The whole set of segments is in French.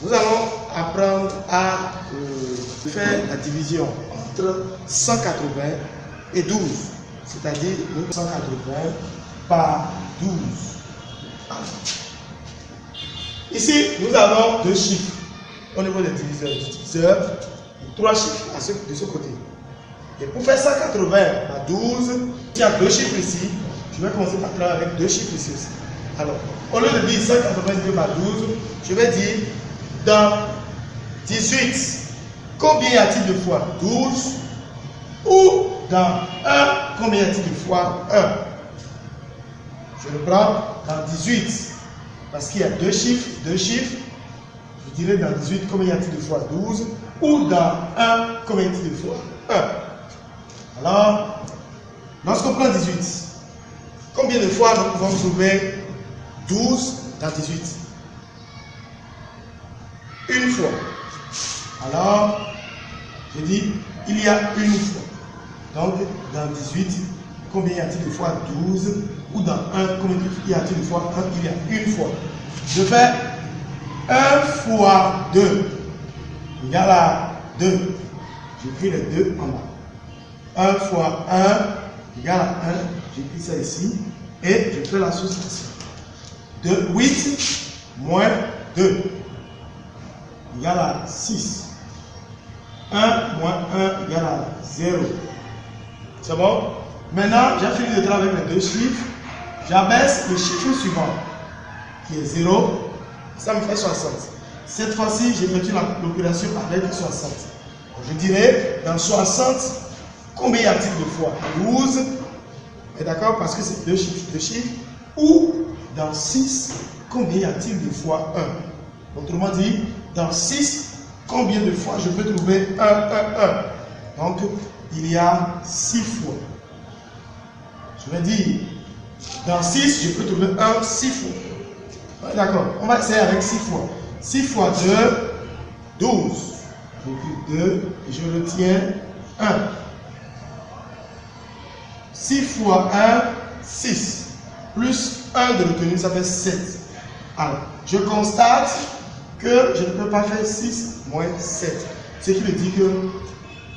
Nous allons apprendre à faire la division entre 180 et 12. C'est-à-dire 180 par 12. Ici, nous avons deux chiffres au niveau des diviseurs, et trois chiffres de ce côté. Et pour faire 180 par 12, il y a deux chiffres ici. Je vais commencer par faire avec deux chiffres ici aussi. Alors, au lieu de dire 182 par 12, je vais dire dans 18, combien y a-t-il de fois 12? Ou dans 1, combien y a-t-il de fois 1? Je le prends dans 18, parce qu'il y a deux chiffres. Je dirais dans 18, combien y a-t-il de fois 12? Ou dans 1, combien y a-t-il de fois 1? Alors, lorsqu'on prend 18, combien de fois nous pouvons trouver 12 dans 18? Une fois. Alors, je dis, il y a une fois. Donc, dans 18, combien y a-t-il de fois 12? Ou dans 1, combien y a-t-il de fois 1? Il y a une fois. Je fais 1 fois 2 égale à 2. J'écris les 2 en bas. 1 fois 1 égale à 1. J'écris ça ici. Et je fais la soustraction. 8 moins 2 égale à 6. 1 moins 1 égale à 0. C'est bon? Maintenant, j'ai fini de travailler avec les deux chiffres. J'abaisse le chiffre suivant, qui est 0. Ça me fait 60. Cette fois-ci, j'effectue l'opération avec 60. Je dirais, dans 60, combien y a-t-il de fois 12? Et d'accord? Parce que c'est deux chiffres. Ou dans 6, combien y a-t-il de fois 1? Autrement dit, dans 6, combien de fois je peux trouver 1, 1, 1? Donc, il y a 6 fois. Je vais dire, dans 6, je peux trouver 1, 6 fois. D'accord, on va essayer avec 6 fois. 6 fois 2, 12. J'écris 2 et je retiens 1. 6 fois 1, 6. Plus 1 de retenue, ça fait 7. Alors, je constate que je ne peux pas faire 6 moins 7. Ce qui veut dire que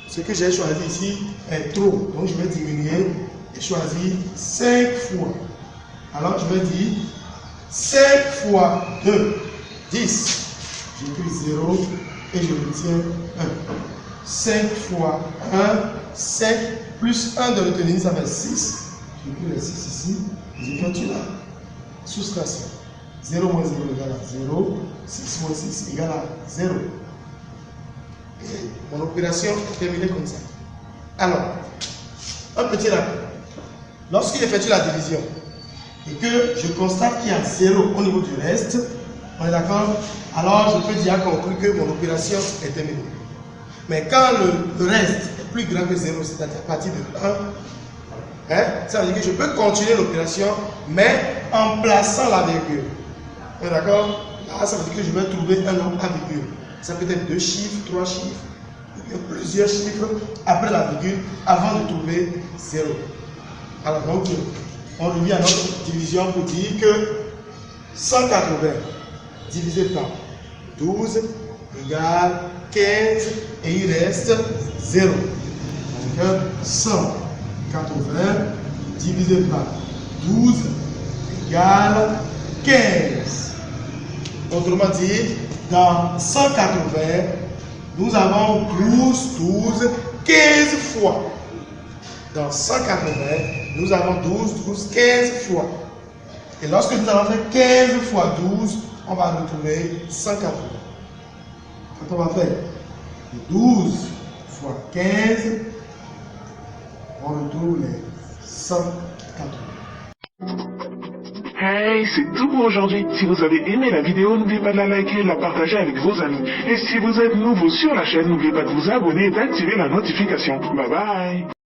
ce que j'ai choisi ici est trop. Donc, je vais diminuer et choisir 5 fois. Alors, je vais dire 5 fois 2, 10. J'écris 0 et je retiens 1. 5 fois 1, 5 plus 1 de retenue, ça fait 6. J'écris les 6 ici. J'effectue la soustraction. 0 moins 0 égale à 0. 6 moins 6 égale à 0. Et mon opération est terminée comme ça. Alors, un petit rappel. Lorsqu'il effectue la division et que je constate qu'il y a 0 au niveau du reste, on est d'accord? Alors, je peux dire conclure que mon opération est terminée. Mais quand le reste est plus grand que 0, c'est-à-dire à partir de 1, ça veut dire que je peux continuer l'opération, mais en plaçant la virgule. On est d'accord? Là, ça veut dire que je vais trouver un nombre à virgule. Ça peut être 2 chiffres, 3 chiffres, ou plusieurs chiffres après la virgule avant de trouver 0. Alors donc, on revient à notre division pour dire que 180 divisé par 12 égale 15 et il reste 0. Donc 180 divisé par 12 égale 15. Autrement dit, dans 180, nous avons 12, 15 fois. Dans 180, nous avons 12, 15 fois. Et lorsque nous allons faire 15 fois 12, on va retrouver 180. Quand on va faire 12 fois 15, on retrouve les 180. Hey, c'est tout pour aujourd'hui. Si vous avez aimé la vidéo, n'oubliez pas de la liker et de la partager avec vos amis. Et si vous êtes nouveau sur la chaîne, n'oubliez pas de vous abonner et d'activer la notification. Bye bye!